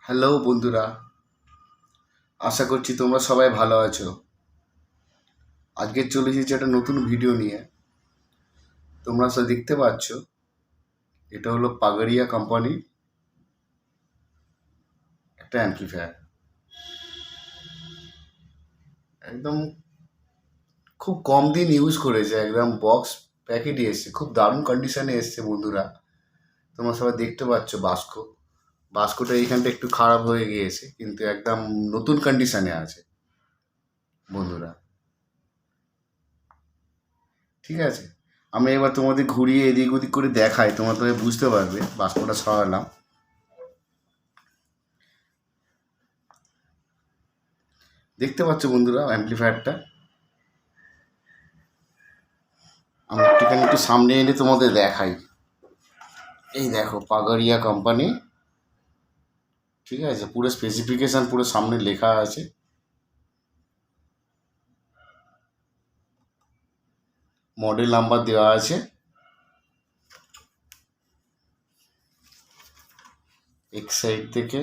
Hello বন্ধুরা, আশা করছি তোমরা সবাই ভালো আছো। আজকে চলে এসেছি একটা নতুন ভিডিও নিয়ে। তোমরা সব দেখতে পাচ্ছ, এটা হলো পাগারিয়া কোম্পানির একটা অ্যাম্পলিফায়ার। একদম খুব কম দিন ইউজ করেছে, একদম বক্স প্যাকেটই এসছে, খুব দারুণ কন্ডিশনে এসছে বন্ধুরা। তোমরা সবাই দেখতে পাচ্ছ বাস্কটা এইখানটা একটু খারাপ হয়ে গিয়েছে, কিন্তু একদম নতুন কন্ডিশনে আছে বন্ধুরা। ঠিক আছে, আমি এবার তোমাদের ঘুরিয়ে এদিক ওদিক করে দেখাই, তোমরা বুঝতে পারবে। বাস্কটা সরালাম, দেখতে পাচ্ছ বন্ধুরা অ্যাম্পলিফায়ারটা। আমি একটু সামনে এনে তোমাদের দেখাই। এই দেখো পাগারিয়া কোম্পানি, ঠিক আছে, পুরো স্পেসিফিকেশন পুরো সামনে লেখা আছে। মডেল নাম্বার দেওয়া আছে। এক সাইড থেকে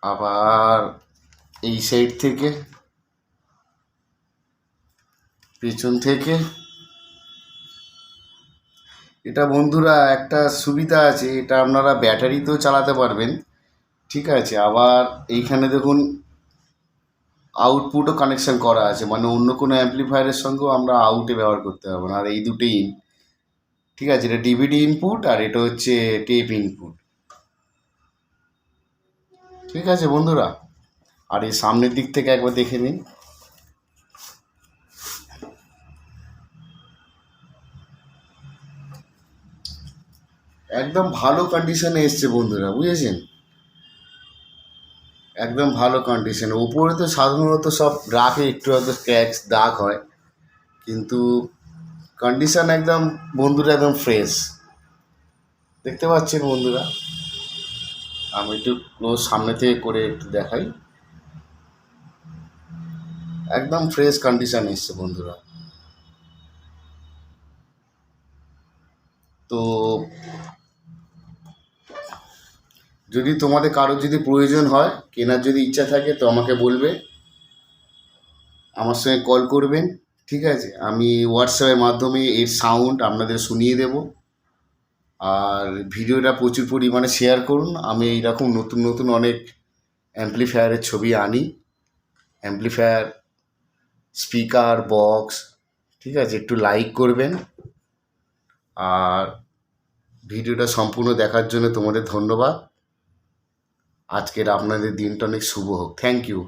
আবার এই সাইড থেকে, পেছন থেকে। এটা বন্ধুরা একটা সুবিধা আছে, এটা আপনারা ব্যাটারিতেও চালাতে পারবেন। ঠিক আছে, আবার এইখানে দেখুন আউটপুটও কানেকশন করা আছে, মানে অন্য কোনো অ্যাম্পলিফায়ারের সঙ্গেও আমরা আউটে ব্যবহার করতে পারবো না। আর এই দুটোই ঠিক আছে, এটা ডিভিডি ইনপুট আর এটা হচ্ছে টেপ ইনপুট। ঠিক আছে বন্ধুরা, আর এই সামনের দিক থেকে একবার দেখে নিন। একদম ভালো কন্ডিশনে এসছে বন্ধুরা, বুঝেছেন? একদম ভালো কন্ডিশনে। উপরে তো সাধারণত সব রাখে, একটু হয়তো স্ক্র্যাচ দাগ হয়, কিন্তু কন্ডিশন একদম বন্ধুরা একদম ফ্রেশ। দেখতে পাচ্ছেন বন্ধুরা, আমি একটু ক্লোজ সামনে থেকে করে একটু দেখাই। একদম ফ্রেশ কন্ডিশন এসছে বন্ধুরা। তো যদি তোমাদের কারোর যদি প্রয়োজন হয়, কেনার যদি ইচ্ছা থাকে, তো আমাকে বলবে, আমার সঙ্গে কল করবেন। ঠিক আছে, আমি হোয়াটসঅ্যাপের মাধ্যমে এর সাউন্ড আপনাদের শুনিয়ে দেব। আর ভিডিওটা প্রচুর পরিমাণে শেয়ার করুন। আমি এইরকম নতুন নতুন অনেক অ্যাম্পলিফায়ারের ছবি আনি, অ্যাম্পলিফায়ার, স্পিকার, বক্স। ঠিক আছে, একটু লাইক করবেন। আর ভিডিওটা সম্পূর্ণ দেখার জন্য তোমাদের ধন্যবাদ। আজকের আপনাদের দিনটা অনেক শুভ হোক। Thank you.